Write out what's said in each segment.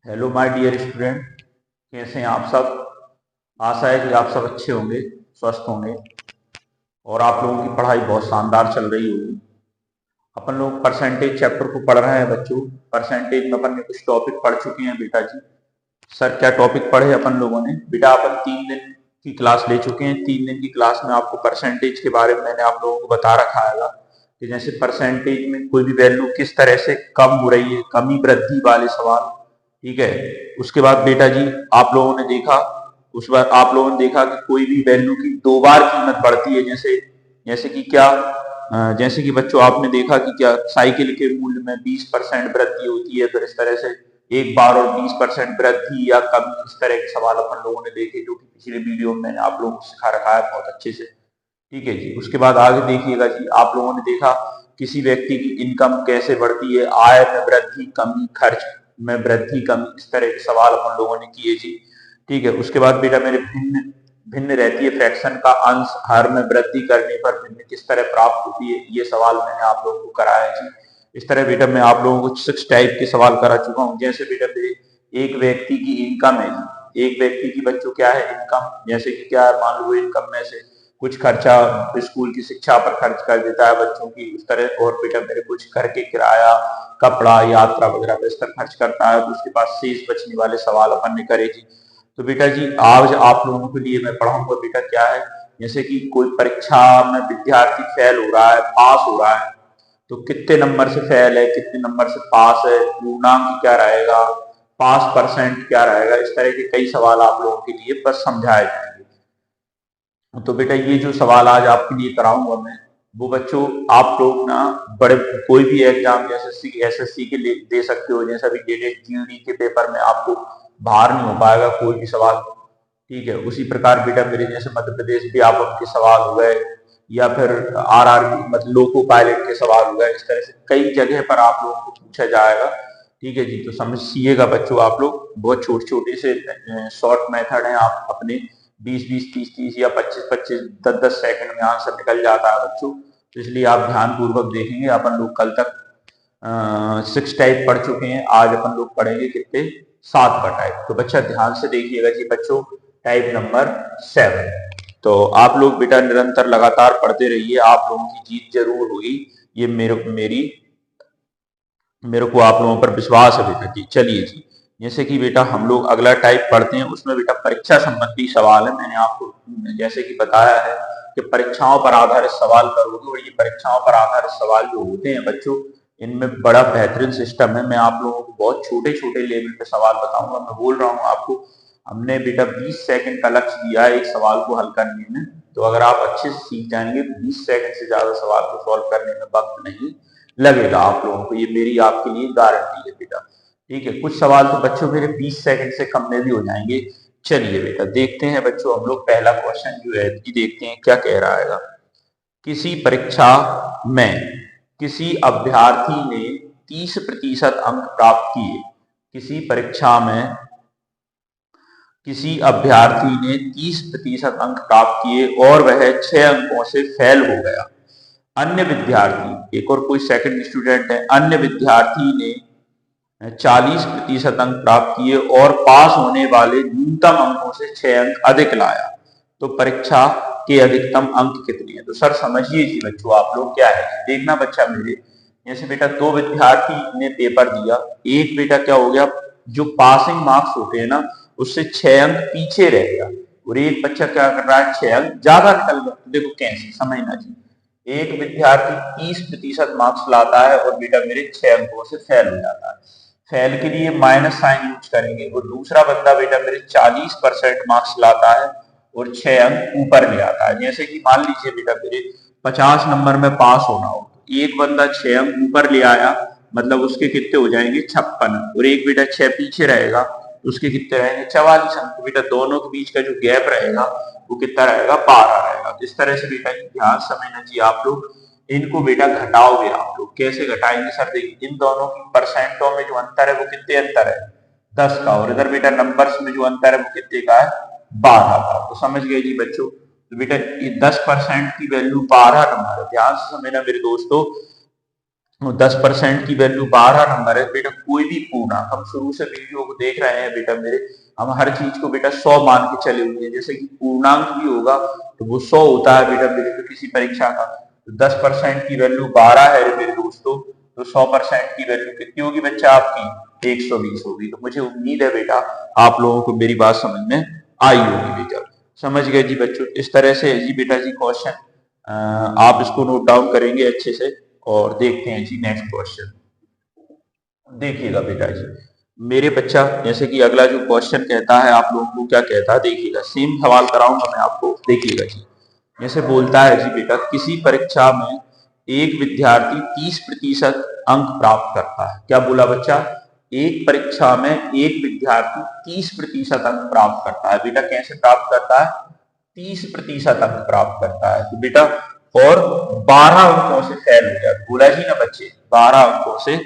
Hello my dear student, कैसे हैं आप सब। आशा है कि आप सब अच्छे होंगे, स्वस्थ होंगे और आप लोगों की पढ़ाई बहुत शानदार चल रही होगी। अपन लोग परसेंटेज चैप्टर को पढ़ रहे हैं बच्चों। परसेंटेज में अपन ने कुछ टॉपिक पढ़ चुके हैं बेटा जी। सर क्या टॉपिक पढ़े अपन लोगों ने बेटा? अपन 3 दिन की क्लास ले चुके हैं। 3 दिन की क्लास में आपको परसेंटेज के बारे में मैंने आप लोगों को बता रखा है कि जैसे परसेंटेज में कोई भी वैल्यू किस तरह से कम हो रही है, कमी वृद्धि वाले सवाल। ठीक है। उसके बाद बेटा जी आप लोगों ने देखा, उस बार आप लोगों ने देखा कि कोई भी वैल्यू की 2 बार कीमत बढ़ती है। जैसे जैसे कि क्या, जैसे कि बच्चों आपने देखा कि क्या साइकिल के मूल्य में 20% वृद्धि होती है। फिर इस तरह से एक बार और 20% वृद्धि या कमी, इस तरह के सवाल अपन लोगों ने देखे, जो कि पिछले वीडियो में मैंने आप लोगों को सिखा रखा है बहुत अच्छे से। ठीक है जी। उसके बाद आगे देखिएगा जी, आप लोगों ने देखा किसी व्यक्ति की इनकम कैसे बढ़ती है, आय में वृद्धि कमी, खर्च में वृद्धि कमी, इस तरह के सवाल अपन लोगों ने किए जी। ठीक है। उसके बाद बेटा मेरे भिन्न भिन्न रहती है फ्रैक्शन का अंश हर में वृद्धि करने पर भिन्न किस तरह प्राप्त होती है, ये सवाल मैंने आप लोगों को कराया है जी। इस तरह बेटा मैं आप लोगों को 6 टाइप के सवाल करा चुका हूँ। जैसे बेटा मेरे एक व्यक्ति की इनकम है जी, एक व्यक्ति की बच्चों क्या है इनकम, जैसे कि क्या है, मान लो इनकम में से कुछ खर्चा स्कूल की शिक्षा पर खर्च कर देता है बच्चों की, उस तरह। और बेटा मेरे कुछ घर के किराया, कपड़ा, यात्रा वगैरह पे इस पर खर्च करता है, तो उसके पास शेष बचने वाले सवाल अपन ने करे जी। तो बेटा जी आज आप लोगों के लिए मैं पढ़ाऊंगा बेटा क्या है, जैसे कि कोई परीक्षा में विद्यार्थी फेल हो रहा है, पास हो रहा है, तो कितने नंबर से फेल है, कितने नंबर से पास है, पूर्णांक क्या रहेगा, पास परसेंट क्या रहेगा, इस तरह के कई सवाल आप लोगों के लिए बस समझाए जाएंगे। तो बेटा ये जो सवाल आज आपके लिए कराऊंगा मैं, वो बच्चों आप लोग ना बड़े कोई भी एग्जाम जैसे एसएससी के लिए दे सकते हो। जैसा भी लेटेस्ट जीडी के पेपर में आपको बाहर नहीं हो पाएगा कोई भी सवाल। ठीक है। उसी प्रकार बेटा मेरे जैसे मध्य प्रदेश व्यापक के सवाल हो गए, या फिर आरआरबी मतलब लोको पायलट के सवाल हो गए, इस तरह से कई जगह पर आप लोगों को पूछा जाएगा। ठीक है जी। तो समझिएगा बच्चों, आप लोग बहुत छोटे छोटे से शॉर्ट मेथड है, आप अपने 20-20, 30-30 या 25-25, 10-10 सेकंड में आंसर निकल जाता है बच्चों। तो इसलिए आप ध्यान पूर्वक देखेंगे। अपन लोग कल तक 6 टाइप पढ़ चुके हैं, आज अपन लोग पढ़ेंगे कितने, 7 का टाइप। तो बच्चा ध्यान से देखिएगा जी बच्चों, टाइप नंबर 7। तो आप लोग बेटा निरंतर लगातार पढ़ते रहिए, आप लोगों की जीत जरूर होगी, ये मेरे को आप लोगों पर विश्वास है बेटा जी। चलिए जी, जैसे कि बेटा हम लोग अगला टाइप पढ़ते हैं, उसमें बेटा परीक्षा संबंधी सवाल है। मैंने आपको जैसे कि बताया है कि परीक्षाओं पर आधारित सवाल करोगे, और ये परीक्षाओं पर आधारित सवाल जो होते हैं बच्चों, इनमें बड़ा बेहतरीन सिस्टम है। मैं आप लोगों को बहुत छोटे छोटे लेवल पे सवाल बताऊंगा। मैं बोल रहा हूँ आपको, हमने बेटा 20 सेकंड का लक्ष्य दिया है एक सवाल को हल करने में। तो अगर आप अच्छे से सीख जाएंगे तो 20 सेकंड से ज्यादा सवाल को सॉल्व करने में वक्त नहीं लगेगा आप लोगों को, ये मेरी आपके लिए गारंटी है बेटा। ठीक है। कुछ सवाल तो बच्चों मेरे 20 सेकंड से कम में भी हो जाएंगे। चलिए बेटा देखते हैं बच्चों, हम लोग पहला क्वेश्चन जो है कि देखते हैं क्या कह रहा है। किसी परीक्षा में किसी अभ्यर्थी ने 30% अंक प्राप्त किए। किसी परीक्षा में किसी अभ्यर्थी ने 30% अंक प्राप्त किए और वह 6 अंकों से फेल हो गया। अन्य विद्यार्थी, एक और कोई सेकंड स्टूडेंट है, अन्य विद्यार्थी ने 40% अंक प्राप्त किए और पास होने वाले न्यूनतम अंकों से 6 अंक अधिक लाया। तो परीक्षा के अधिकतम अंक कितने हैं? तो सर समझिए जी बच्चों, आप लोग क्या है देखना बच्चा मेरे, जैसे बेटा 2 विद्यार्थी ने पेपर दिया, एक बेटा क्या हो गया, जो पासिंग मार्क्स होते हैं ना उससे 6 अंक पीछे रह गया, और एक बच्चा क्या कर रहा है 6 अंक ज्यादा निकल गया। तो देखो कैसे समझना जी, एक विद्यार्थी 30% मार्क्स लाता है और बेटा मेरे 6 अंकों से फेल हो जाता है। फेल के लिए माइनस साइन यूज करेंगे, और दूसरा बंदा बेटा मेरे 40% मार्क्स लाता है और 6 अंक ऊपर ले आता है। जैसे कि मान लीजिए बेटा मेरे 50 नंबर में पास होना हो, तो एक बंदा 6 अंक ऊपर ले आया, मतलब उसके कितने हो जाएंगे 56, और एक बेटा 6 पीछे रहेगा तो उसके कितने रहेंगे 44 अंक। तो बेटा दोनों के बीच का जो गैप रहेगा वो कितना रहेगा 12 रहेगा। तो इस तरह से बेटा ध्यान समझना चाहिए आप लोग, इनको बेटा घटाओगे आप लोग, कैसे घटाएंगे सर, देखिए इन दोनों की परसेंटों में जो अंतर है वो कितने अंतर है 10 का, और इधर बेटा नंबर्स में जो अंतर है वो कितने का है 12 का। तो समझ गए जी बच्चों। तो बेटा ये 10% की वैल्यू 12 नंबर है, ध्यान से समझना मेरे दोस्तों। 10% की वैल्यू 12 नंबर है बेटा। कोई भी पूर्णांक, हम शुरू से वीडियो को देख रहे हैं बेटा मेरे, हम हर चीज को बेटा 100 मान के चले हुए हैं। जैसे कि पूर्णांक भी होगा तो वो 100 होता है बेटा मेरे, तो किसी परीक्षा का तो 10% की वैल्यू 12 है मेरे दोस्तों, तो 100% की वैल्यू कितनी होगी बच्चा आपकी 120 होगी। तो मुझे उम्मीद है बेटा आप लोगों को मेरी बात समझ में आई होगी बेटा। समझ गए जी बच्चों। इस तरह से है जी बेटा जी क्वेश्चन, आप इसको नोट डाउन करेंगे अच्छे से। और देखते हैं जी नेक्स्ट क्वेश्चन। देखिएगा बेटा जी मेरे बच्चा, जैसे कि अगला जो क्वेश्चन कहता है आप लोगों को क्या कहता है, देखिएगा सेम सवाल कराऊंगा मैं आपको। देखिएगा जी जैसे बोलता है जी बेटा, किसी परीक्षा में एक विद्यार्थी 30% अंक प्राप्त करता है। क्या बोला बच्चा, एक परीक्षा में एक विद्यार्थी 30% अंक प्राप्त करता है। बेटा कैसे प्राप्त करता है, 30% अंक प्राप्त करता है। तो बेटा और 12 अंकों से फेल हो गया। बोला जी ना बच्चे, 12 अंकों से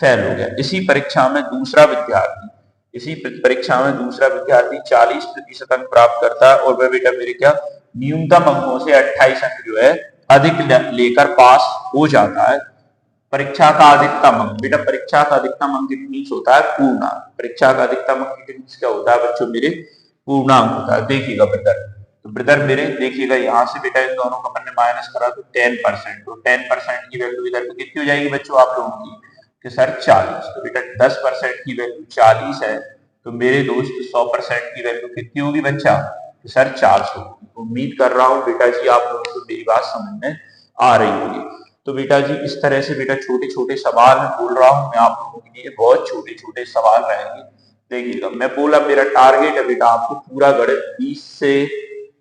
फेल हो गया। इसी परीक्षा में दूसरा विद्यार्थी 40% अंक प्राप्त करता है और वह बेटा मेरे क्या न्यूनतम अंकों से 28 अंक जो है अधिक लेकर पास हो जाता है। परीक्षा का अधिकतम अंक, बेटा परीक्षा का अधिकतम अंक इट मीन्स होता है पूर्णांक। परीक्षा का अधिकतम अंक इट मीन्स क्या होता है बच्चों मेरे, पूर्णांक होता है। देखिएगा ब्रदर, तो ब्रदर मेरे देखिएगा यहाँ से बेटा इन दोनों का अपन ने माइनस करा तो 10%, तो 10% की वैल्यू इधर पे कितनी हो जाएगी बच्चों आप लोगों की, कि सर 40। तो बेटा 10% की वैल्यू 40 है, तो मेरे दोस्त 100% की वैल्यू कितनी होगी बच्चा, कि सर 400। उम्मीद कर रहा हूँ बेटा जी आप लोगों को मेरी बात समझ में आ रही होगी। तो बेटा जी इस तरह से बेटा छोटे छोटे सवाल मैं बोल रहा हूँ मैं आप लोगों के लिए, बहुत छोटे छोटे सवाल रहेंगे। देखिएगा मैं बोला मेरा टारगेट है बेटा आपको पूरा गणित 20 से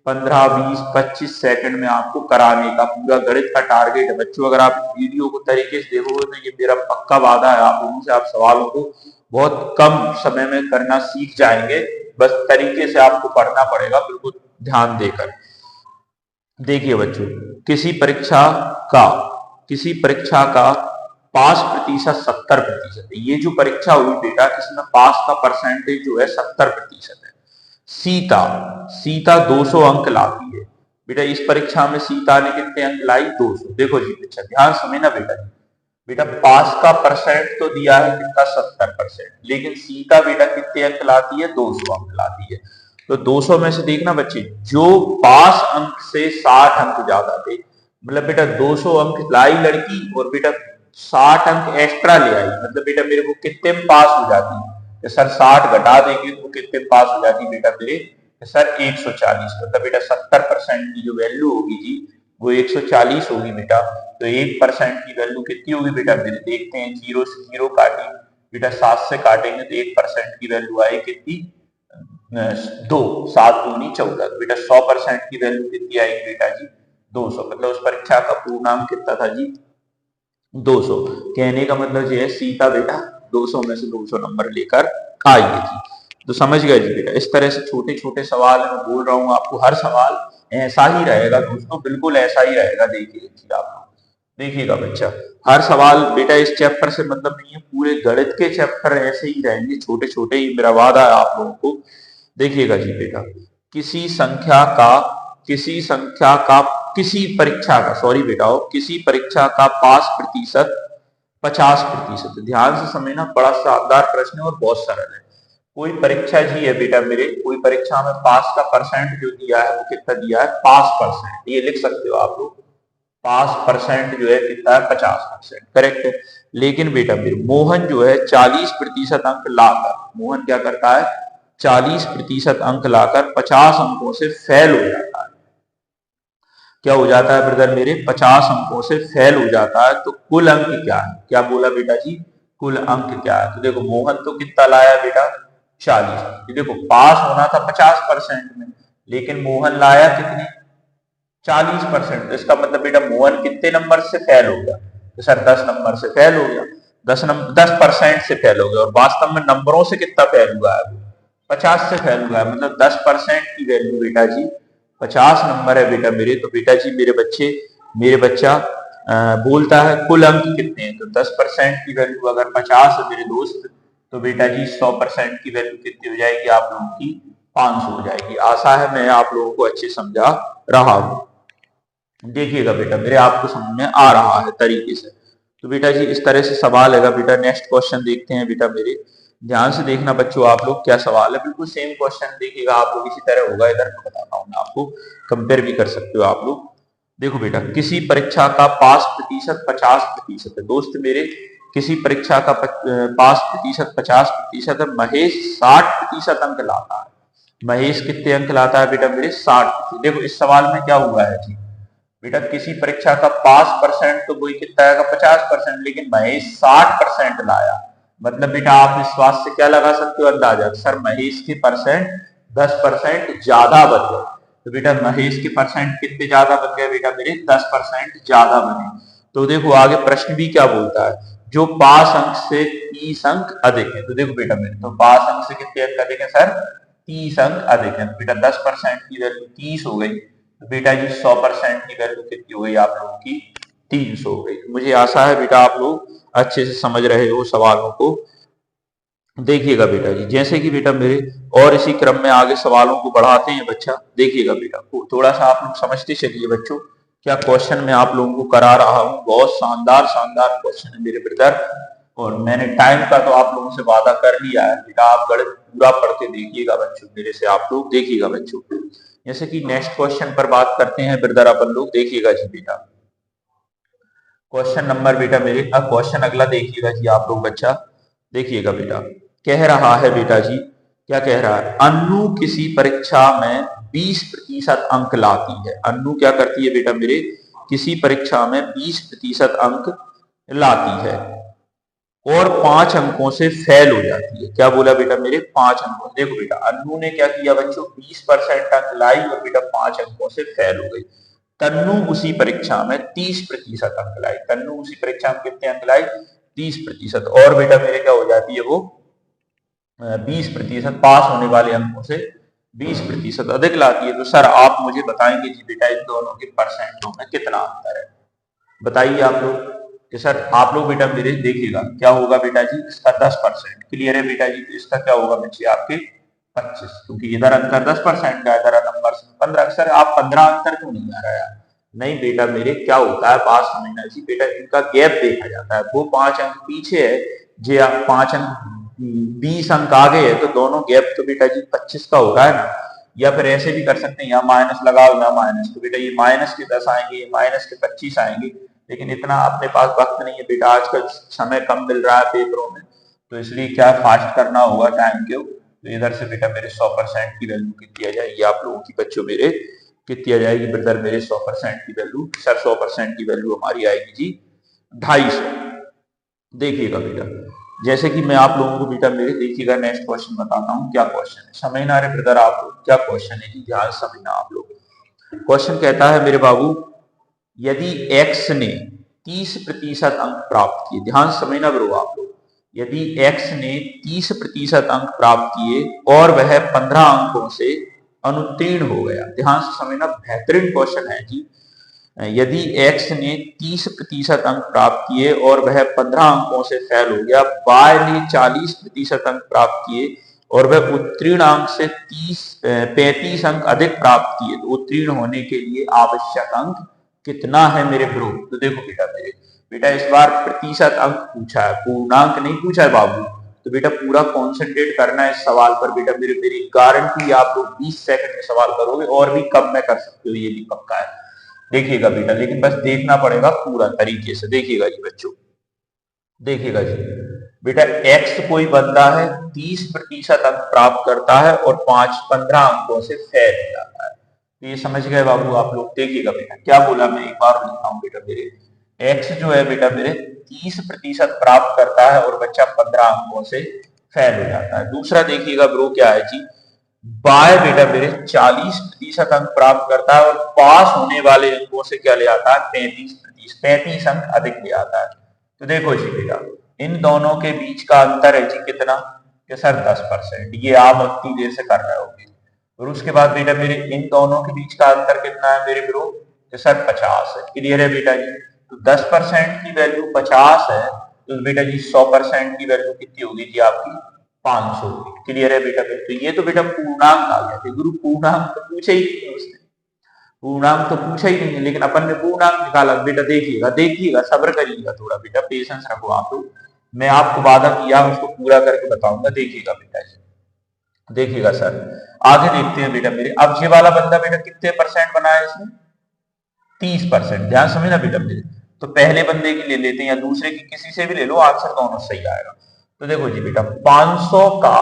15, 20, 25 सेकंड में आपको कराने का पूरा गणित का टारगेट है बच्चों। अगर आप वीडियो को तरीके से देखोगे तो ये मेरा पक्का वादा है आप लोगों से, आप सवालों को बहुत कम समय में करना सीख जाएंगे। बस तरीके से आपको पढ़ना पड़ेगा बिल्कुल ध्यान देकर। देखिए बच्चों, किसी परीक्षा का पास प्रतिशत 70% है। ये जो परीक्षा हुई बेटा इसमें पास का परसेंटेज जो है 70% है। सीता सीता 200 अंक लाती है। बेटा इस परीक्षा में सीता ने कितने अंक लाई, 200। देखो जी बच्चा ध्यान समझना बेटा, बेटा पास का परसेंट तो दिया है कितना 70%, लेकिन सीता बेटा कितने अंक लाती है, 200 अंक लाती है। तो 200 में से देखना बच्चे जो पास अंक से 60 अंक ज्यादा थे, मतलब बेटा 200 अंक लाई लड़की और बेटा 60 अंक एक्स्ट्रा ले आई, मतलब बेटा मेरे को कितने में पास हो जाती है, सर 60 घटा देंगे तो कितने में पास हो जाती बेटा मेरे, सर 140। मतलब बेटा 70% की जो वैल्यू होगी जी वो 140 होगी बेटा। तो 1% की वैल्यू कितनी होगी बेटा मेरे, देखते हैं, 0 से 0 काटी बेटा, 7 से काटेंगे तो 1% की वैल्यू आई कितनी, 2, 7 दूनी 14। तो बेटा 100% की वैल्यू कितनी आएगी बेटा जी 200। मतलब उस परीक्षा का पूर्णांक कितना था जी 200। कहने का मतलब ये है सीता बेटा 200 में से 200 नंबर लेकर आई है जी। तो समझ गए जी बेटा। इस तरह से छोटे छोटे सवाल मैं बोल रहा हूँ आपको, हर सवाल ऐसा ही रहेगा दोस्तों, बिल्कुल ऐसा ही रहेगा। देखिए जी आप देखिएगा बच्चा, हर सवाल बेटा इस चैप्टर से मतलब नहीं है, पूरे गणित के चैप्टर ऐसे ही रहेंगे छोटे छोटे ही, मेरा वादा है आप लोगों को। देखिएगा जी बेटा, किसी संख्या का किसी परीक्षा का, सॉरी बेटा, किसी परीक्षा का पास प्रतिशत 50%। ध्यान से समझना, बड़ा शानदार प्रश्न है और बहुत सरल है। कोई परीक्षा जी है बेटा मेरे, कोई परीक्षा में पास का परसेंट जो दिया है वो कितना दिया है, पास परसेंट, ये लिख सकते हो आप लोग। पास परसेंट जो है कितना है, 50%, करेक्ट है। लेकिन बेटा मेरे मोहन जो है 40% अंक लाकर, मोहन क्या करता है 40% अंक लाकर 50 अंकों से फेल हो जाता है। क्या हो जाता है ब्रदर मेरे, 50 अंकों से फेल हो जाता है। तो कुल अंक क्या है, क्या बोला बेटा जी, कुल अंक क्या है। तो देखो मोहन तो कितना लाया बेटा 40। देखो पास होना था 50% में, लेकिन मोहन लाया कितने 40%। तो इसका मतलब बेटा मोहन कितने नंबर से फेल हो गया, तो सर 10 नंबर से फेल हो गया, 10% से फेल हो गया। और वास्तव में नंबरों से कितना फेल हुआ है, 50 से फेल हुआ है। मतलब 10% की वैल्यू बेटा जी 50 नंबर है बेटा मेरे। तो बेटा जी मेरे बच्चा बोलता है कुल अंक कितने हैं, तो 10% की वैल्यू अगर 50 है मेरे दोस्त, तो बेटा जी 100% की वैल्यू कितनी हो जाएगी आप लोगों की, 500 हो जाएगी। आशा है मैं आप लोगों को अच्छे समझा रहा हूं। देखिएगा बेटा मेरे आपको समझ में आ रहा है तरीके से। तो बेटा जी इस तरह से सवाल है बेटा। नेक्स्ट क्वेश्चन देखते हैं बेटा मेरे, ध्यान से देखना बच्चों आप लोग क्या सवाल है। बिल्कुल सेम क्वेश्चन देखिएगा आप लोग, इसी तरह होगा। इधर मैं बताता हूँ, मैं आपको कंपेयर भी कर सकते हो आप लोग। देखो बेटा, किसी परीक्षा का पास प्रतिशत 50% है। दोस्त मेरे, किसी परीक्षा का पास प्रतिशत 50% है। महेश 60% अंक लाता है। महेश कितने अंक लाता है बेटा मेरे? 60। देखो इस सवाल में क्या हुआ है जी बेटा, किसी परीक्षा का पास परसेंट तो वही कितना आएगा 50%, लेकिन महेश 60% लाया। मतलब बेटा आप विश्वास से क्या लगा सकते हो अंदाजा, सर महेश के परसेंट 10% ज्यादा बन गए। तो बेटा महेश के परसेंट कितने ज्यादा बन गए बेटा मेरे? 10% ज्यादा बने। तो देखो आगे प्रश्न भी क्या बोलता है, जो पास अंक से 30 अंक अधिक है। तो देखो बेटा मेरे, तो पास अंक से कितने अंक अधिक है सर? 30 अंक अधिक है। तो बेटा 10% की वैल्यू 30 हो गई। तो बेटा जी 100% की वैल्यू कितनी हो गई आप लोगों की? 300 हो गई। मुझे आशा है बेटा आप लोग अच्छे से समझ रहे हो सवालों को। देखिएगा बेटा जी, जैसे कि बेटा मेरे और इसी क्रम में आगे सवालों को बढ़ाते हैं बच्चा। देखिएगा बेटा, थोड़ा सा आप लोग समझते चलिए बच्चों, क्या क्वेश्चन मैं आप लोगों को करा रहा हूँ। बहुत शानदार शानदार क्वेश्चन है मेरे ब्रदर, और मैंने टाइम का तो आप लोगों से वादा कर लिया है बेटा। आप गणित पूरा पढ़ के देखिएगा बच्चों, मेरे से आप लोग देखिएगा बच्चों। जैसे कि नेक्स्ट क्वेश्चन पर बात करते हैं ब्रदर अपन लोग। देखिएगा जी बेटा, क्वेश्चन नंबर बेटा मेरे, अब क्वेश्चन अगला देखिएगा जी आप लोग बच्चा। देखिएगा बेटा, कह रहा है बेटा जी, क्या कह रहा है? अन्नू किसी परीक्षा में 20% अंक लाती है। अन्नू क्या करती है बेटा मेरे? किसी परीक्षा में 20% अंक लाती है और 5 अंकों से फेल हो जाती है। क्या बोला बेटा मेरे? 5 अंकों। देखो बेटा अन्नू ने क्या किया बच्चों, 20% अंक लाई और बेटा 5 अंकों से फेल हो गई। तन्नू उसी परीक्षा में 30% अंक लाई। तन्नू उसी परीक्षा में कितने अंक लाई? 30%। और बेटा मेरे क्या हो जाती है वो? 20% पास होने वाले अंकों से 20% अधिक लाती है। तो सर आप मुझे बताएंगे जी बेटा इन दोनों के परसेंटों में कितना अंतर है? बताइए आप लोग। कि सर आप लोग बेटा मेरे देखिएगा क्या होगा बेटा जी, इसका 10%। क्लियर है बेटा जी? तो इसका क्या होगा बच्चे आपके? 25, क्योंकि इधर अंतर 10% का, इधर नंबर 15। सर आप 15 अंतर क्यों नहीं आ रहा है? नहीं बेटा मेरे, क्या होता है पास समझना जी बेटा, इनका गैप देखा जाता है। वो 5 अंक पीछे है, जे आप 5 अंक 20 अंक आगे है, तो दोनों गैप तो बेटा जी 25 का होगा है ना। या फिर ऐसे भी कर सकते हैं, यहाँ माइनस लगाओ यहाँ माइनस, तो बेटा ये माइनस के 10 आएंगे, ये माइनस के 25 आएंगे। लेकिन इतना अपने पास वक्त नहीं है बेटा, आजकल समय कम मिल रहा है पेपरों में, तो इसलिए क्या फास्ट करना होगा टाइम के। तो इधर से बेटा मेरे 100% की वैल्यू कितनी आ जाएगी आप लोगों की बच्चों मेरे? कितनी आ जाएगी ब्रदर मेरे? 100% की वैल्यू, सर 100% की वैल्यू हमारी आएगी जी 250। देखिएगा बेटा, जैसे कि मैं आप लोगों को बेटा मेरे देखिएगा नेक्स्ट क्वेश्चन बताता हूँ। क्या क्वेश्चन है समझना रे ब्रदर आप लोग, क्या क्वेश्चन है जी, ध्यान समझना आप लोग। क्वेश्चन कहता है मेरे बाबू, यदि x ने 30% अंक प्राप्त किए, ध्यान समझना ब्रो आप लोग। यदि x ने 30% अंक प्राप्त किए और वह 15 अंकों से अनुत्तीर्ण हो गया। ध्यान से समझना, बेहतरीन क्वेश्चन है जी। यदि x ने 30% अंक प्राप्त किए और वह 15 अंकों से फेल हो गया, y ने 40% अंक प्राप्त किए और वह उत्तीर्ण अंक से 35 अंक अधिक प्राप्त किए, तो उत्तीर्ण होने के लिए आवश्यक अंक कितना है मेरे ब्रो? तो देखो बेटा इस बार प्रतिशत अंक पूछा है, पूर्णांक नहीं पूछा है बाबू। तो बेटा पूरा कॉन्सेंट्रेट करना है इस सवाल पर बेटा मेरे, मेरी गारंटी आप लोग 20 सेकंड में सवाल करोगे, और भी कम में कर सकते हो, ये भी पक्का है। देखिएगा बेटा, लेकिन बस देखना पड़ेगा पूरा तरीके से। देखिएगा जी बच्चों, देखिएगा जी बेटा, एक्स कोई बंदा है 30% अंक प्राप्त करता है और 15 अंकों से फेल हो जाता है। तो ये समझ गए बाबू आप लोग? देखिएगा बेटा क्या बोला, मैं एक बार लिखता हूँ बेटा मेरे। एक्स जो है बेटा मेरे 30% प्राप्त करता है और बच्चा 15 अंकों से फेल हो जाता है। दूसरा देखिएगा ब्रो क्या है जी, बाय बेटा मेरे 40% अंक प्राप्त करता है और पास होने वाले अंकों से क्या ले आता है? 35 अंक अधिक ले आता है। तो देखो जी बेटा, इन दोनों के बीच का अंतर है जी कितना? कि सर 10%। ये आप उतनी देर से कर रहे होगे। और उसके बाद बेटा मेरे इन दोनों के बीच का अंतर कितना है मेरे ब्रो? कि सर 50 है। क्लियर है बेटा जी? तो 10% की वैल्यू 50 है, तो बेटा जी 100% की वैल्यू कितनी होगी जी आपकी? 500। क्लियर है बेटा? तो ये तो बेटा पूर्णांक आ गया, गुरु पूर्णांक तो पूछे ही नहीं उसने। पूर्णांक तो पूछा ही नहीं है, लेकिन अपन ने पूर्णांक निकाला। बेटा देखिएगा देखिएगा, सब्र करिएगा थोड़ा बेटा, पेशेंस रखो आप लोग। मैं आपको वादा किया उसको पूरा करके बताऊंगा, देखिएगा बेटा जी, देखिएगा सर। आगे देखते हैं बेटा मेरे। अब ये वाला बंदा बेटा कितने परसेंट बनाया इसने, 30%। ध्यान समझना बेटा मेरे। तो पहले बंदे की ले लेते हैं या दूसरे की, किसी से भी ले लो, आंसर दोनों सही आएगा। तो देखो जी बेटा, 500 का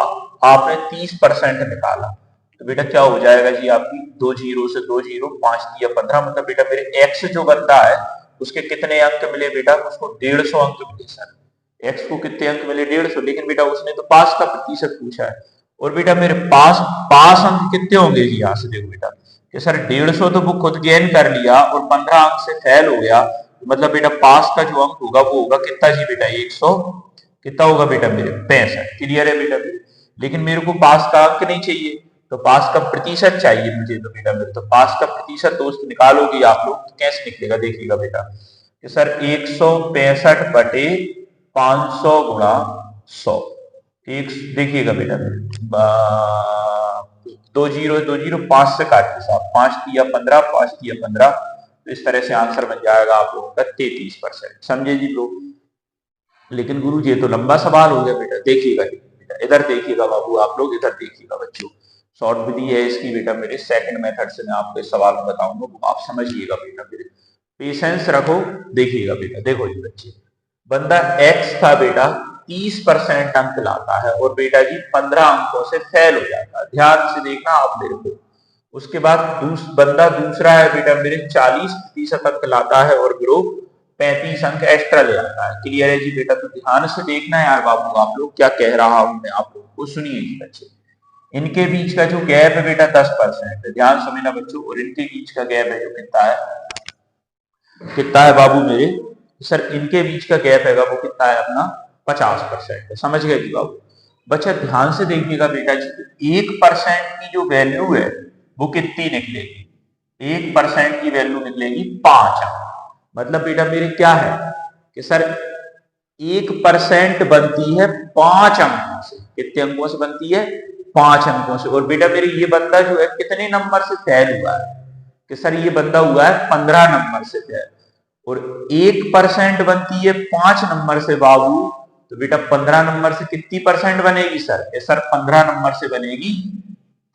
आपने 30% निकाला, तो बेटा क्या हो जाएगा जी, आपकी 2 जीरो से 2 जीरो, 5 दिया 15, मतलब बेटा मेरे एक्स जो बंदा है उसके कितने अंक मिले बेटा, उसको 150 अंक मिले सर। एक्स को कितने अंक मिले, 150, लेकिन बेटा उसने तो पास का प्रतिशत पूछा है। और बेटा मेरे पास पास अंक कितने होंगे जी, यहां से देखो बेटा कि सर 150 तो वो खुद गेन कर लिया और 15 अंक से फेल हो गया, मतलब बेटा पास का जो अंक होगा वो होगा कितना जी बेटा, 100, कितना होगा बेटा मेरे, 65। क्लियर है बेटा मेरे। लेकिन मेरे को पास का अंक नहीं चाहिए, तो पास का प्रतिशत चाहिए मुझे, तो बेटा मेरे तो पास का प्रतिशत दोस्त निकालोगे आप लोग तो कैसे निकलेगा, देखिएगा बेटा कि सर 165 बटे 500 गुणा 100। एक देखिएगा बेटा मेरे, 2 जीरो 2 जीरो, 5 से काट के साथ, 5 दिया 15, 5 दिया 15, तो इस तरह से आंसर बन जाएगा आप लोगों का 33%। समझे जी लोग। लेकिन गुरु जी ये तो लंबा सवाल हो गया बेटा, देखिएगा बेटा, इधर देखिएगा बाबू, आप लोग इधर देखिएगा बच्चों। शॉर्ट विधि है इसकी बेटा मेरे, सेकंड मेथड से मैं आपको सवाल बताऊंगा, वो आप समझिएगा बेटा मेरे, पेशेंस रखो। देखिएगा बेटा, देखो जी बच्चे, बंदा एक्स था बेटा, 30% अंक लाता है और बेटा जी 15 अंकों से फेल हो जाता है। ध्यान से देखना आप मेरे को। उसके बाद बंदा दूसरा है बेटा मेरे, 40% अंक लाता है और ग्रुप 35 अंक एक्स्ट्रा ले आता है। क्लियर है जी बेटा। तो ध्यान से देखना है यार बाबू, आप लोग क्या कह रहा हूं मैं आप लोग को, सुनिए जी बच्चे। इनके बीच का जो गैप है बेटा 10% है, ध्यान समझना बच्चों। और इनके बीच का गैप है जो कितना है, कितना है बाबू मेरे, सर इनके बीच का गैप है वो कितना है अपना, 50% है। समझ गए जी बाबू। बच्चा ध्यान से देखिएगा बेटा जी, 1% की जो वैल्यू है वो कितनी निकलेगी, 1% की वैल्यू निकलेगी 5 अंक। मतलब बेटा मेरे क्या है कि सर 1% बनती है 5 अंकों से। कितने अंकों से बनती है, 5 अंकों से। और बेटा मेरे ये बंदा जो है कितने नंबर से फेल हुआ है, कि सर ये बंदा हुआ है 15 नंबर से फेल। और 1% बनती है 5 नंबर से बाबू, तो बेटा 15 नंबर से कितनी परसेंट बनेगी सर, सर 15 नंबर से बनेगी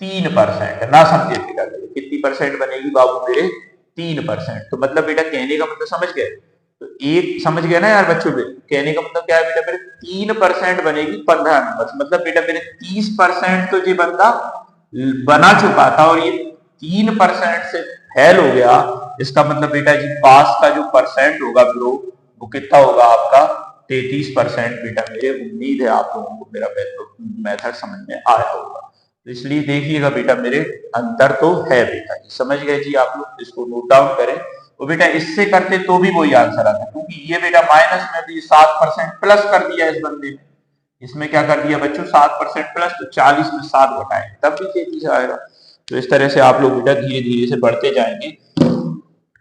3%। ना समझे बेटा, कितनी परसेंट बनेगी बाबू मेरे, 3%। तो मतलब बेटा कहने का मतलब समझ गए, तो एक समझ गए ना यार बच्चों, कहने का मतलब क्या है बेटा मेरे, 3% बनेगी 15 नंबर से। मतलब बेटा मेरे 30% तो ये बंदा बना चुका था और ये 3% से फेल हो गया। इसका मतलब बेटा जी पास का जो परसेंट होगा ब्रो, वो कितना होगा आपका, 33% बेटा मेरे। उम्मीद है आप लोगों को मेरा मेथड समझ में आया होगा। तो इसलिए देखिएगा बेटा मेरे, अंतर तो है बेटा जी, समझ गए जी आप लोग, इसको नोट डाउन करें। तो बेटा इससे करते तो भी वही आंसर आता, क्योंकि ये बेटा माइनस में भी 7% प्लस कर दिया इस बंदे ने। इसमें क्या कर दिया बच्चों, 7% प्लस, तो 40 में 7 घटाएंगे तब भी 33 आएगा। तो इस तरह से आप लोग बेटा धीरे धीरे से बढ़ते जाएंगे,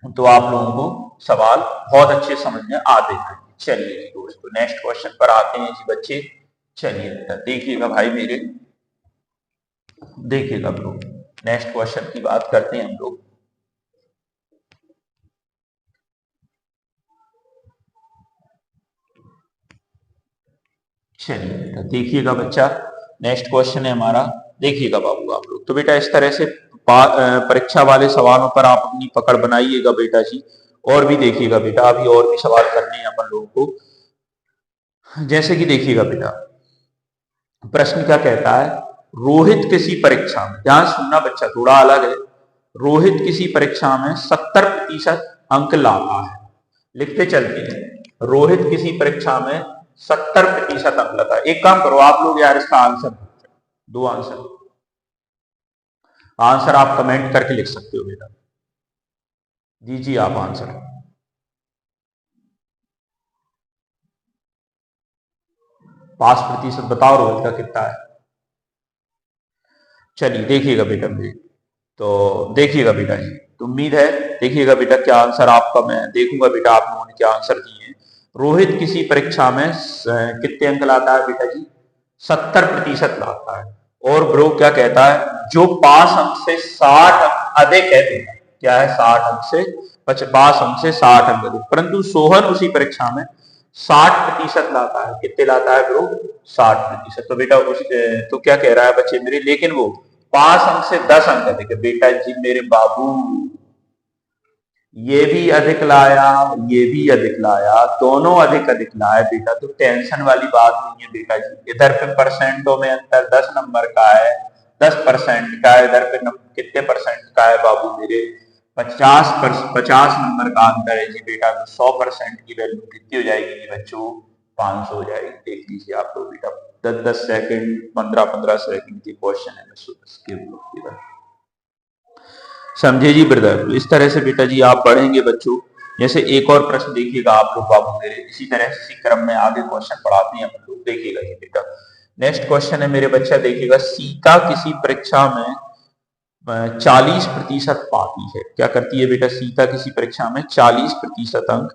तो आप लोगों को सवाल बहुत अच्छे समझ में आते जाएंगे। चलिए दोस्तों नेक्स्ट क्वेश्चन पर आते हैं जी बच्चे। चलिए बेटा देखिएगा भाई मेरे, देखिएगा ब्रो, नेक्स्ट क्वेश्चन की बात करते हैं हम लोग। चलिए बेटा देखिएगा बच्चा, नेक्स्ट क्वेश्चन है हमारा, देखिएगा बाबू आप लोग। तो बेटा इस तरह से परीक्षा वाले सवालों पर आप अपनी पकड़ बनाइएगा बेटा जी। और भी देखिएगा बेटा, अभी और भी सवाल करने हैं अपन लोगों को। जैसे कि देखिएगा बेटा, प्रश्न क्या कहता है, रोहित किसी परीक्षा में, ध्यान सुनना बच्चा थोड़ा अलग है, रोहित किसी परीक्षा में 70% अंक लाता है। लिखते चलते हैं, रोहित किसी परीक्षा में 70% अंक लाता है। एक काम करो आप लोग यार, इसका आंसर दो, आंसर आंसर आप कमेंट करके लिख सकते हो बेटा, दीजिए आप आंसर। पास प्रतिशत बताओ रोहित का कितना है। चलिए देखिएगा बेटा मेरे, तो देखिएगा बेटा जी, तो उम्मीद है देखिएगा बेटा क्या आंसर आपका, मैं देखूंगा बेटा आप लोगों ने क्या आंसर दिए हैं। रोहित किसी परीक्षा में कितने अंक लाता है बेटा जी, 70% लाता है। और ब्रो क्या कहता है, जो पास अंक से 60 अंक अधिक है बेटा, क्या है 60 अंक से 50 अंक से 60 अंक अधिक, परंतु सोहन उसी परीक्षा में 60% लाता है। कितने लाता है ब्रो? 60%। तो बेटा तो क्या कह रहा है बच्चे मेरे, लेकिन वो 5 अंक से 10 अंक अधिक है। बेटा जी मेरे बाबू, ये भी अधिक लाया, ये भी अधिक लाया, दोनों अधिक अधिक लाए बेटा, तो टेंशन वाली बात नहीं है बेटा जी। इधर पे परसेंटों में अंतर 10 नंबर का है, 10% का है, इधर पे कितने परसेंट का है बाबू मेरे? 50 नंबर का अंतर है जी बेटा। तो 100% की वैल्यू कितनी हो जाएगी जी बच्चों? 500 हो जाएगी। देख लीजिए आप लोग बेटा, 10-10 सेकंड, 15-15 सेकंड के क्वेश्चन है, समझे जी ब्रदर। तो इस तरह से बेटा जी आप पढ़ेंगे बच्चों। जैसे एक और प्रश्न देखिएगा आप लोग बाबू मेरे, इसी तरह से इसी क्रम में आगे क्वेश्चन पढ़ाते हैं हम लोग, देखिएगा जी बेटा। नेक्स्ट क्वेश्चन है मेरे बच्चा, देखिएगा। सीता किसी परीक्षा में 40% पाती है। क्या करती है बेटा? सीता किसी परीक्षा में 40% अंक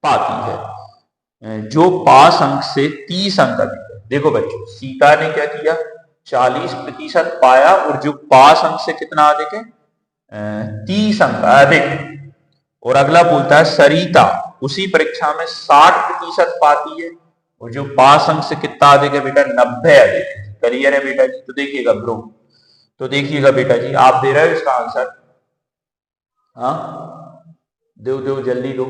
पाती है, जो पास अंक से 30 अंक अधिक है। देखो बच्चों, सीता ने क्या किया? 40% पाया, और जो पास अंक से कितना अधिक है? 30 अंक अधिक। और अगला बोलता है सरिता उसी परीक्षा में 60% पाती है, और जो पास अंक से कितना अधिक है बेटा? 90 अधिक है। क्लियर है बेटा जी? तो देखिएगा ब्रो, तो देखिएगा बेटा जी, आप दे रहे हो इसका आंसर? हाँ, दो दो जल्दी दो।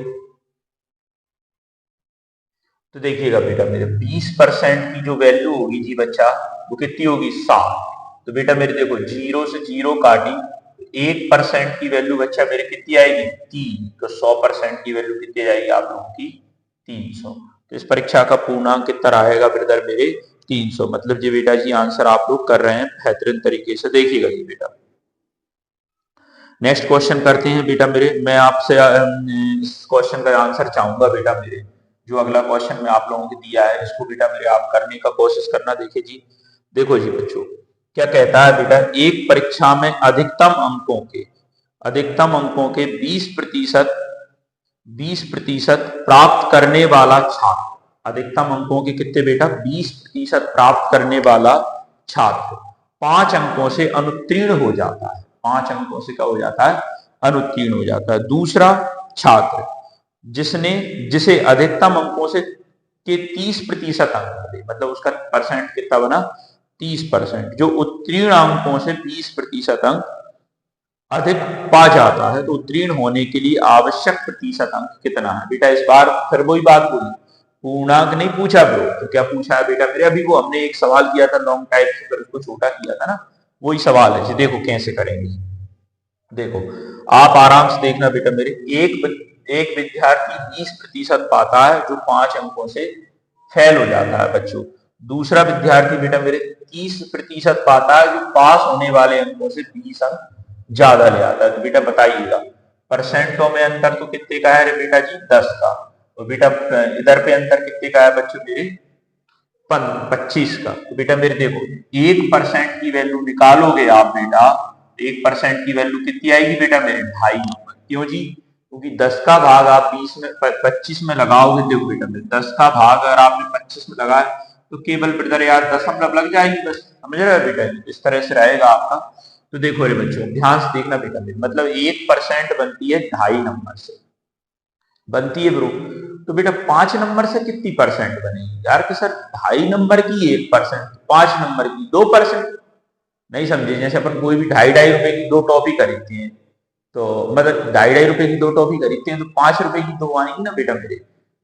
तो देखिएगा बेटा मेरे, 20% की जो वैल्यू होगी जी बच्चा, वो कितनी होगी? 7। तो बेटा मेरे देखो, 0 से 0 काटी, 1% की वैल्यू बच्चा मेरे कितनी आएगी? 3। तो 100% की वैल्यू कितनी आएगी आप लोगों की? 300। तो इस परीक्षा का पूर्णांक कितना रहेगा ब्रदर मेरे? 300। मतलब जी बेटा जी आंसर आप लोग कर रहे हैं बेहतरीन तरीके से। देखिएगा जी बेटा, नेक्स्ट क्वेश्चन करते हैं बेटा मेरे। मैं आपसे इस क्वेश्चन का आंसर चाहूंगा बेटा मेरे। जो अगला क्वेश्चन मैं आप लोगों को दिया है, इसको बेटा मेरे आप करने का कोशिश करना। देखिए जी, देखो जी बच्चों, क्या कहता है बेटा? एक परीक्षा में अधिकतम अंकों के 20% प्राप्त करने वाला छात्र, अधिकतम अंकों के कितने बेटा? 20% प्राप्त करने वाला छात्र 5 अंकों से अनुत्तीर्ण हो जाता है। 5 अंकों से क्या हो जाता है? अनुत्तीर्ण हो जाता है। दूसरा छात्र जिसे अधिकतम अंकों से के 30% अंक मिले, मतलब उसका परसेंट कितना बना? 30%। जो उत्तीर्ण अंकों से 20% अंक अधिक पा जाता है, तो उत्तीर्ण होने के लिए आवश्यक प्रतिशत अंक कितना है बेटा? इस बार फिर वही बात बोली, पूर्णांक नहीं पूछा ब्रो। तो क्या पूछा है बेटा मेरे? अभी वो हमने एक सवाल किया था लॉन्ग टाइप से, फिर उसको छोटा किया था ना, वही सवाल है। देखो कैसे करेंगे, देखो आप आराम से देखना बेटा मेरे। एक विद्यार्थी 20% पाता है, जो 5 अंकों से फेल हो जाता है बच्चों। दूसरा विद्यार्थी बेटा मेरे 30% पाता है, जो पास होने वाले अंकों से 20 अंक ज्यादा ले आता है। तो बेटा बताइएगा, परसेंटों में अंतर तो कितने का है बेटा जी? 10 का। तो बेटा इधर पे अंतर कितने का है बच्चों मेरे? 25 का। तो बेटा मेरे देखो, 1% की वैल्यू निकालोगे आप बेटा, 1% की वैल्यू कितनी आएगी बेटा मेरे? 2.5 नंबर। क्यों जी? क्योंकि 10 का भाग आप 25 में लगाओगे। देखो बेटा मेरे, 10 का भाग अगर आपने 25 में लगाया, तो केवल ब्रदर यार दशमलव लग जाएगी बस। समझ रहे हो बेटा? इस तरह से रहेगा आपका। तो देखो रे बच्चों, ध्यान से देखना बेटा मेरे, मतलब 1% बनती है 2.5 नंबर से, बनती है ब्रो। तो बेटा 5 नंबर से कितनी परसेंट बनेगी यार? कि सर 2.5 नंबर की 1%, 5 नंबर की 2%। नहीं समझे? जैसे अपन कोई भी 2.5 रुपए की 2 टॉफी खरीदते हैं, तो मतलब 2.5 रुपए की 2 टॉफी खरीदते हैं, तो 5 रुपए की 2 आएंगी ना बेटा मेरे।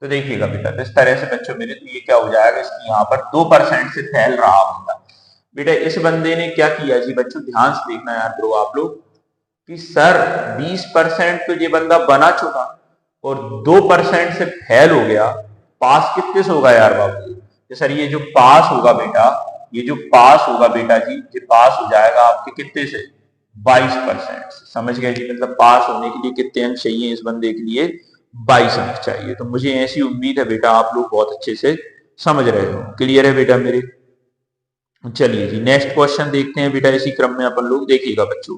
तो देखिएगा बेटा, इस तरह से बच्चों मेरे, तो ये क्या हो जाएगा? इसकी यहाँ पर 2% से फैल रहा होगा बेटा। इस बंदे ने क्या किया जी बच्चों, ध्यान से देखना यार ब्रो आप लोग, कि सर 20% तो ये बंदा बना चुका, और 2% से फेल हो गया। पास कितने से होगा यार बाबू? तो सर ये जो पास होगा बेटा, ये जो पास होगा बेटा जी, ये पास हो जाएगा आपके कितने से? 22%। समझ गए जी? मतलब पास होने के लिए कितने अंक चाहिए इस बंदे के लिए? 22 अंक चाहिए। तो मुझे ऐसी उम्मीद है बेटा आप लोग बहुत अच्छे से समझ रहे हो। क्लियर है बेटा मेरे? चलिए जी, नेक्स्ट क्वेश्चन देखते हैं बेटा, इसी क्रम में अपन लोग। देखिएगा बच्चों,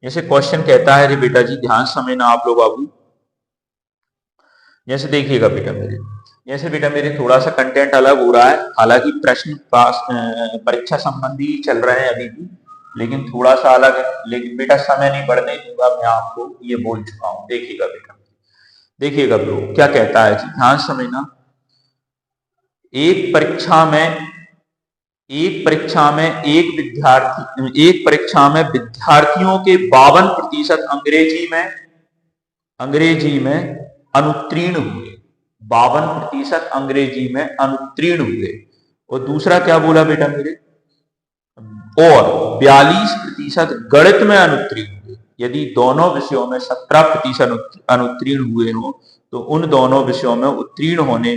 जैसे क्वेश्चन कहता है रे बेटा जी, ध्यान समझना आप लोग बाबू। जैसे देखिएगा बेटा मेरे, जैसे बेटा मेरे थोड़ा सा कंटेंट अलग हो रहा है, हालांकि प्रश्न पास परीक्षा संबंधी चल रहे हैं अभी भी, लेकिन थोड़ा सा अलग है। लेकिन बेटा समय नहीं बढ़ने दूंगा, मैं आपको ये बोल चुका हूं। देखिएगा बेटा, देखिएगा ब्रो क्या कहता है जी, ध्यान समझना। एक परीक्षा में एक परीक्षा में विद्यार्थियों के 52% अंग्रेजी में अनुत्तीर्ण हुए। 52% अंग्रेजी में अनुत्तीर्ण हुए। और दूसरा क्या बोला बेटा मेरे, और 42% गणित में अनुत्तीर्ण हुए। यदि दोनों विषयों में 17% अनुत्तीर्ण हुए हो तो उन दोनों विषयों में उत्तीर्ण होने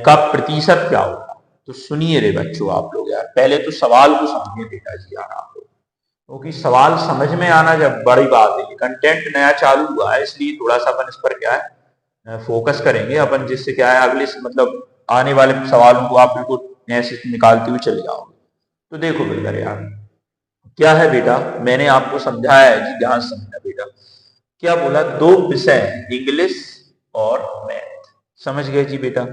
का प्रतिशत क्या होगा। तो सुनिए रे बच्चों आप लोग यार, पहले तो सवाल को समझिए बेटा जी यार आप लोग, क्योंकि सवाल समझ में आना जब बड़ी बात है। कंटेंट नया चालू हुआ है इसलिए थोड़ा सा अपन इस पर क्या है फोकस करेंगे अपन, जिससे क्या है अगले मतलब आने वाले सवालों को आप बिल्कुल ऐसे निकालते हुए चले जाओगे। तो देखो बेटा यार क्या है बेटा, मैंने आपको समझाया है जी, ध्यान समझना बेटा। क्या बोला, दो विषय इंग्लिश और मैथ, समझ गए जी बेटा।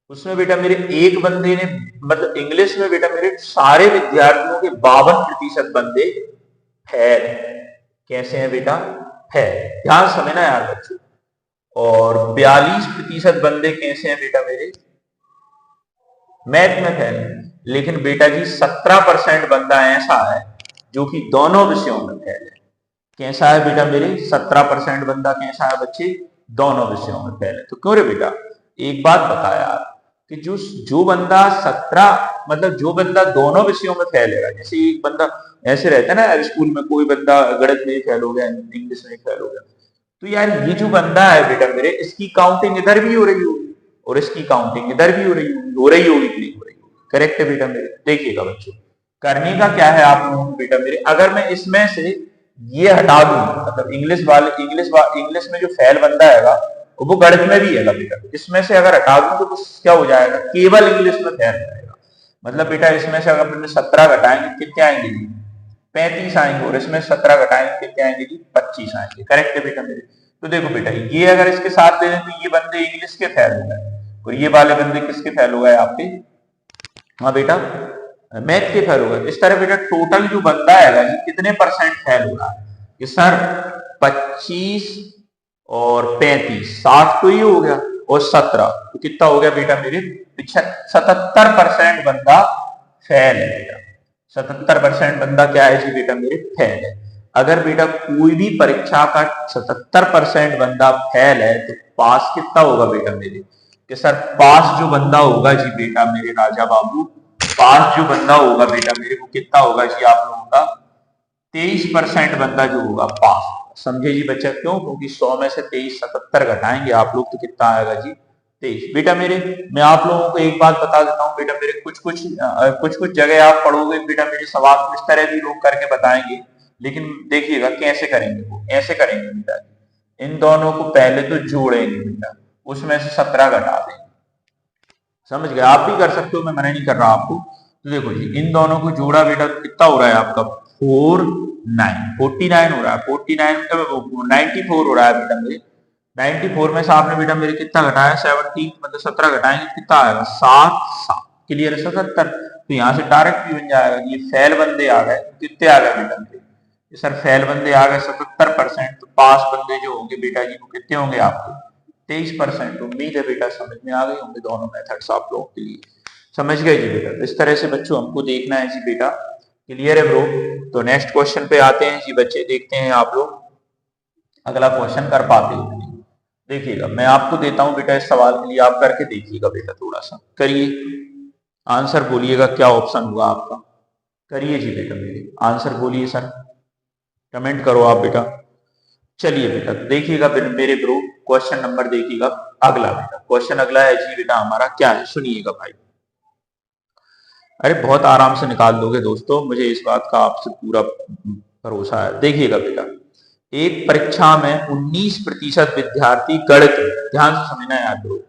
उसमें बेटा मेरे एक बंदे ने मतलब इंग्लिश में बेटा मेरे सारे विद्यार्थियों के 52% बंदे फेल। कैसे हैं बेटा, फेल। ध्यान समझना यार बच्चों। और 42% बंदे कैसे हैं बेटा मेरे, मैथ में फेल। लेकिन बेटा जी 17% बंदा ऐसा है जो कि दोनों विषयों में फेल है। कैसा है बेटा मेरे, 17% बंदा कैसा है बच्चे, दोनों विषयों में फेल है। तो क्यों रे बेटा, एक बात बता यार कि जो बंदा 17 मतलब जो बंदा दोनों विषयों में फेल है, जैसे एक बंदा ऐसे रहता है ना स्कूल में, कोई बंदा गणित में फेल हो गया, इंग्लिश में फेल हो गया, तो यार ये जो बंदा है बेटा मेरे, इसकी काउंटिंग इधर भी हो रही होगी और इसकी काउंटिंग इधर भी हो रही होगी, हो रही होगी कि नहीं हो रही होगी। करेक्ट है बेटा मेरे। देखिएगा बच्चों, करने का क्या है आप लोगों को बेटा मेरे, अगर मैं इसमें से ये हटा दूं, मतलब इंग्लिश में जो फेल बंदा है वो गणित में भी है बेटा, इसमें से अगर हटा दूं तो क्या हो जाएगा, केवल इंग्लिश में फेल रहेगा। मतलब बेटा इसमें से अगर हमने 17 घटाएंगे कितने आएंगे जी, 35 आएंगे। और इसमें 17 घटाएंगे कितने आएंगे जी, 25 आएंगे। करेक्ट है बेटा मेरे। तो देखो बेटा ये अगर इसके साथ दे दें तो ये बंदे इंग्लिश के फेल हो गए और ये वाले बंदे किसके फेल हो गए आपके, हाँ बेटा मैथ के फेल हो गए। इस तरह बेटा टोटल जो बंदा है जी कितने परसेंट फेल हो रहा है, कि सर 25 और 35, 60 तो ये हो गया, और 17 तो कितना हो गया बेटा मेरे, 77% बंदा फेल है बेटा। 77% बंदा क्या है जी बेटा मेरे, फेल है। अगर बेटा कोई भी परीक्षा का 77% बंदा फेल है तो पास कितना होगा बेटा मेरे, कि सर पास जो बंदा होगा जी बेटा मेरे राजा बाबू, पास जो बंदा होगा बेटा मेरे को कितना होगा जी आप लोगों का, 23% बंदा जो होगा पास। समझे जी बच्चा, क्यों, क्योंकि 100 में से 23 77 घटाएंगे आप लोग तो कितना आएगा जी, 23। बेटा मेरे मैं आप लोगों को एक बात बता देता हूँ बेटा मेरे, कुछ कुछ जगह आप पढ़ोगे बेटा मेरे सवाल इस तरह भी लोग करके बताएंगे, लेकिन देखिएगा कैसे करेंगे, वो ऐसे करेंगे बेटा, इन दोनों को पहले तो जोड़ेंगे बेटा, उसमें से 17 घटा देंगे। समझ गए, आप भी कर सकते हो, मैं मना नहीं कर रहा आपको। तो देखो जी इन दोनों को जोड़ा बेटा तो कितना हो रहा है आपका, 49 हो रहा है, 94 हो रहा है बेटा मेरे। 94 में से आपने बेटा मेरे कितना घटाया, 17 मतलब 17 घटाएंगे कितना आएगा, 7 क्लियर है 77। तो यहाँ से डायरेक्ट भी बन जाएगा, ये फेल बंदे आ गए, कितने आ गए बेटा मेरे, सर फेल बंदे आ गए 77%, तो पास बंदे जो होंगे बेटा जी वो कितने होंगे आपके, 23%। उम्मीद है बेटा समझ में आ गए होंगे दोनों मेथड्स आप लोगों के लिए। समझ गए जी बेटा, इस तरह से बच्चों हमको देखना है जी बेटा। क्लियर है ब्रो। तो नेक्स्ट क्वेश्चन पे आते हैं जी बच्चे, देखते हैं आप लोग अगला क्वेश्चन कर पाते हो नहीं। देखिएगा मैं आपको देता हूं बेटा इस सवाल के लिए, आप करके देखिएगा बेटा, थोड़ा सा करिए, आंसर बोलिएगा क्या ऑप्शन हुआ आपका। करिए जी बेटा मेरे, आंसर बोलिए सर, कमेंट करो आप बेटा। चलिए बेटा देखिएगा मेरे ब्रो, क्वेश्चन नंबर देखिएगा अगला बेटा, क्वेश्चन अगला है जी बेटा हमारा, क्या है सुनिएगा भाई। अरे बहुत आराम से निकाल दोगे दोस्तों, मुझे इस बात का आपसे पूरा भरोसा है। देखिएगा बेटा, एक परीक्षा में 19% विद्यार्थी गणित, ध्यान से समझना याद ब्रो,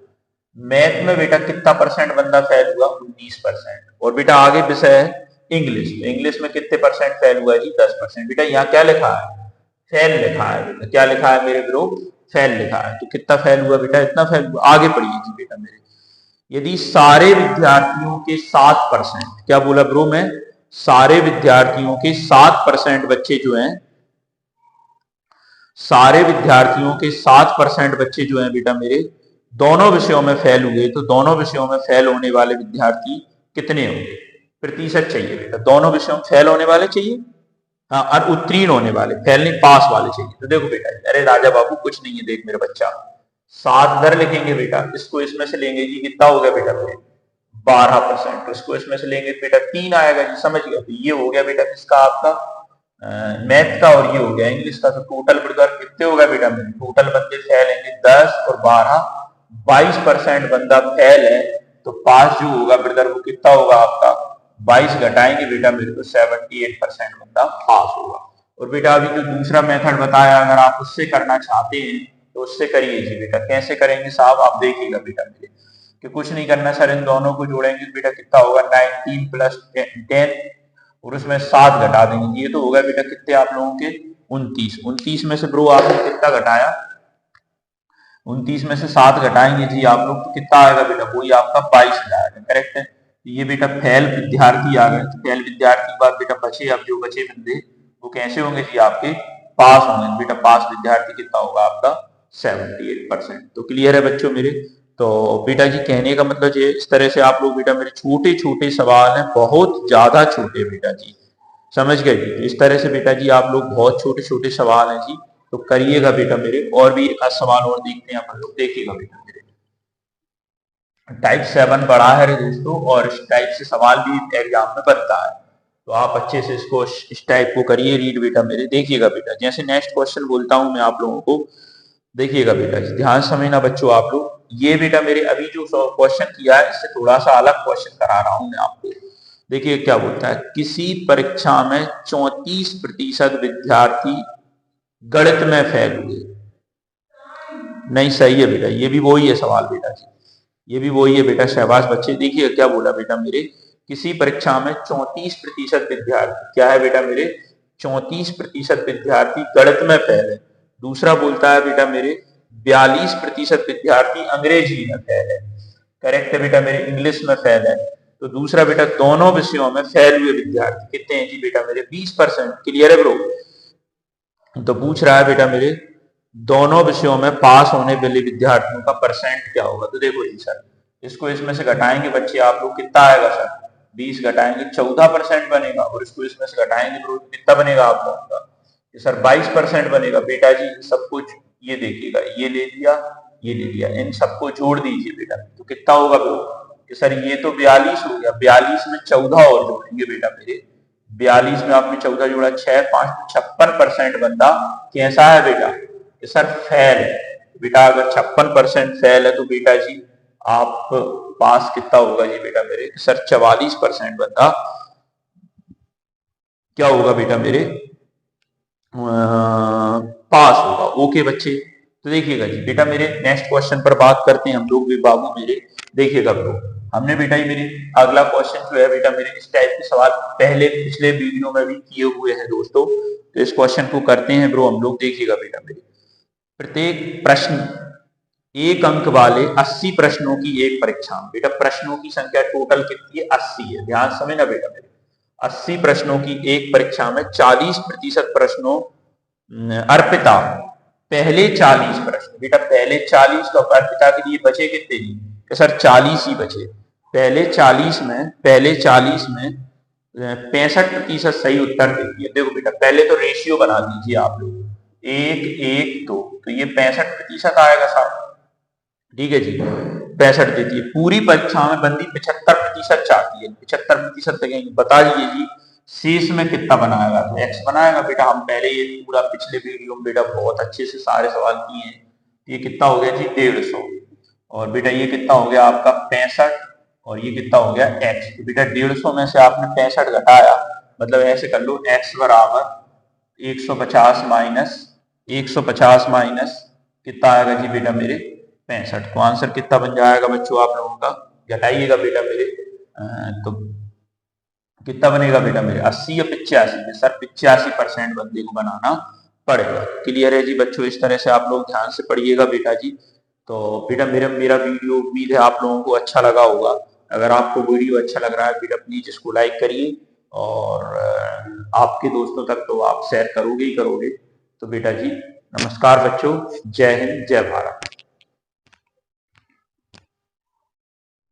मैथ में बेटा कितना परसेंट बंदा फेल हुआ, 19%। और बेटा आगे विषय है इंग्लिश, इंग्लिश में कितने परसेंट फेल हुआ जी, 10%। बेटा यहाँ क्या लिखा है, फेल लिखा है बेटा, क्या लिखा है मेरे ब्रो, फेल लिखा है। तो कितना फेल हुआ बेटा, इतना फेल हुआ। आगे पढ़िए जी बेटा मेरे, यदि सारे विद्यार्थियों के 7%, क्या बोला ब्रो मैं, सारे विद्यार्थियों के 7% बच्चे जो हैं, सारे विद्यार्थियों के 7% बच्चे जो हैं बेटा मेरे दोनों विषयों में फेल हुए, तो दोनों विषयों में फेल होने वाले विद्यार्थी कितने होंगे? प्रतिशत चाहिए बेटा, दोनों विषयों में फेल होने वाले चाहिए, हाँ, और उत्तीर्ण होने वाले, फेल नहीं पास वाले चाहिए। तो देखो बेटा, अरे राजा बाबू कुछ नहीं है, देख मेरे बच्चा, 7 इधर लिखेंगे बेटा, इसको इसमें से लेंगे जी, कितना हो गया बेटा मेरे 12%, तो इसको इसमें से लेंगे बेटा 3 आएगा जी, समझ गया। तो ये हो गया बेटा किसका, आपका मैथ का, और ये हो गया इंग्लिश का। तो टोटल ब्रदर कितने हो गए बेटा मेरे, टोटल बंदे फेल हैं 10 और 12, 22% बंदा फेल है। तो पास जो होगा ब्रदर वो कितना होगा आपका, 22 घटाएंगे बेटा मेरे को 78% बंदा पास होगा। और बेटा अभी जो दूसरा मेथड बताया, अगर आप उससे करना चाहते हैं तो उससे करिए जी बेटा। कैसे करेंगे साहब, आप देखिएगा बेटा मेरे, कि कुछ नहीं करना सर, इन दोनों को जोड़ेंगे बेटा, कितना होगा 19 प्लस 10, और उसमें 7 घटा देंगे। ये तो होगा बेटा कितने आप लोगों के 29। 29 में से ब्रो आपने कितना घटाया, 29 में से 7 घटाएंगे जी आप लोग, तो कितना आएगा बेटा, वही आपका 22 आएगा। करेक्ट है। तो ये बेटा फेल विद्यार्थी आ गए। तो फेल विद्यार्थी के बाद बेटा बचे, अब जो बचे बंदे वो कैसे होंगे जी, आपके पास होंगे बेटा। पास विद्यार्थी कितना होगा आपका 78%। तो क्लियर है बच्चों मेरे। तो बेटा जी कहने का मतलब ये, इस तरह से आप लोग बेटा मेरे छोटे छोटे सवाल हैं, बहुत ज्यादा छोटे बेटा जी, समझ गए जी। इस तरह से बेटा जी आप लोग बहुत छोटे छोटे सवाल हैं जी, तो करिएगा बेटा मेरे। और भी एक सवाल और देखते हैं अपन लोग, देखिएगा बेटा मेरे। टाइप 7 पढ़ा है दोस्तों, और इस टाइप से सवाल भी एग्जाम में बनता है, तो आप अच्छे से इसको इस टाइप को करिए रीड बेटा मेरे। देखिएगा बेटा, जैसे नेक्स्ट क्वेश्चन बोलता हूं मैं आप लोगों को, देखिएगा बेटा, ध्यान समझना बच्चों आप लोग। ये बेटा मेरे अभी जो क्वेश्चन किया है, इससे थोड़ा सा अलग क्वेश्चन करा रहा हूं मैं आपको। देखिए क्या बोलता है, किसी परीक्षा में 34% विद्यार्थी गणित में फेल हुए। नहीं सही है बेटा, ये भी वही है सवाल बेटा जी, ये भी वही है बेटा, शहबाज बच्चे। देखिए क्या बोला बेटा मेरे, किसी परीक्षा में 34% विद्यार्थी, क्या है बेटा मेरे, 34% विद्यार्थी गणित में फेल है। दूसरा बोलता है बेटा मेरे 42% विद्यार्थी अंग्रेजी में फेल है। करेक्ट है बेटा मेरे, इंग्लिश में फेल है। तो दूसरा बेटा दोनों विषयों में फेल हुए विद्यार्थी कितने हैं जी बेटा मेरे 20%। क्लियर है ब्रो। तो पूछ रहा है बेटा मेरे दोनों विषयों में पास होने वाले विद्यार्थियों का परसेंट क्या होगा। तो देखो जी सर, इसको इसमें से घटाएंगे बच्चे आप लोग, कितना आएगा सर, 20 घटाएंगे 14% बनेगा, और इसको इसमें से घटाएंगे तो कितना बनेगा आप लोगों का, सर 22% बनेगा बेटा जी। सब कुछ ये देखिएगा, ये ले लिया, ये ले लिया, इन सबको जोड़ दीजिए बेटा, तो कितना होगा ब्रो, कि सर ये तो 42 हो गया, 42 में 14 और जोड़ेंगे बेटा मेरे, 42 में आपने 14 जोड़ा, 6 5 56% बंदा कैसा है बेटा, कि सर फेल है। बेटा अगर 56% फेल है तो बेटा जी आप पास कितना होगा जी बेटा मेरे, सर 44% बंदा क्या होगा बेटा मेरे, पास होगा। ओके बच्चे, तो देखिएगा जी बेटा मेरे, नेक्स्ट क्वेश्चन पर बात करते हैं हम लोग भी बाबू मेरे। देखिएगा ब्रो, हमने बेटा ये मेरे अगला क्वेश्चन जो है बेटा मेरे, इस टाइप के सवाल पहले पिछले वीडियो में भी किए हुए हैं दोस्तों, तो इस क्वेश्चन को करते हैं ब्रो हम लोग। देखिएगा बेटा मेरे, प्रत्येक प्रश्न 1 अंक वाले 80 प्रश्नों की एक परीक्षा में, बेटा प्रश्नों की संख्या टोटल कितनी है, 80 है। ध्यान समझना बेटा मेरे, 80 प्रश्नों की एक परीक्षा में 40% प्रश्नों अर्पिता, पहले 40 प्रश्न बेटा, पहले 40 तो अर्पिता के लिए बचे कितने जी, तो सर 40 ही बचे। पहले 40 में 65% सही उत्तर दे दिए। देखो बेटा पहले तो रेशियो बना दीजिए आप लोग, 1 1 2, तो ये 65% आएगा साहब, ठीक है जी, 65 देती है। पूरी परीक्षा में बंदी 75% चाहती है, 75% तक बता दीजिए जी, शेष में कितना बनाएगा, तो एक्स बनाएगा बेटा। हम पहले ये पूरा पिछले वीडियो में बेटा बहुत अच्छे से सारे सवाल किए हैं। ये कितना हो गया जी 150, और बेटा ये कितना हो गया आपका 65, और ये कितना हो गया एक्स। तो बेटा 150 में से आपने 65 घटाया, मतलब ऐसे कर लो, एक्स बराबर 150 माइनस 150 माइनस कितना आएगा जी बेटा मेरे 65। तो आंसर कितना बन जाएगा बच्चों आप लोगों का, घटाइएगा बेटा मेरे, तो कितना बनेगा बेटा मेरे 80 या 85, सर 85% बंदे को बनाना पड़ेगा। क्लियर है जी बच्चों, इस तरह से आप लोग ध्यान से पढ़िएगा बेटा जी। तो बेटा मेरा वीडियो उम्मीद है आप लोगों को अच्छा लगा होगा। अगर आपको वीडियो अच्छा लग रहा है बेटा प्लीज इसको लाइक करिए, और आपके दोस्तों तक तो आप शेयर करोगे ही करोगे। तो बेटा जी नमस्कार बच्चों, जय हिंद, जय भारत।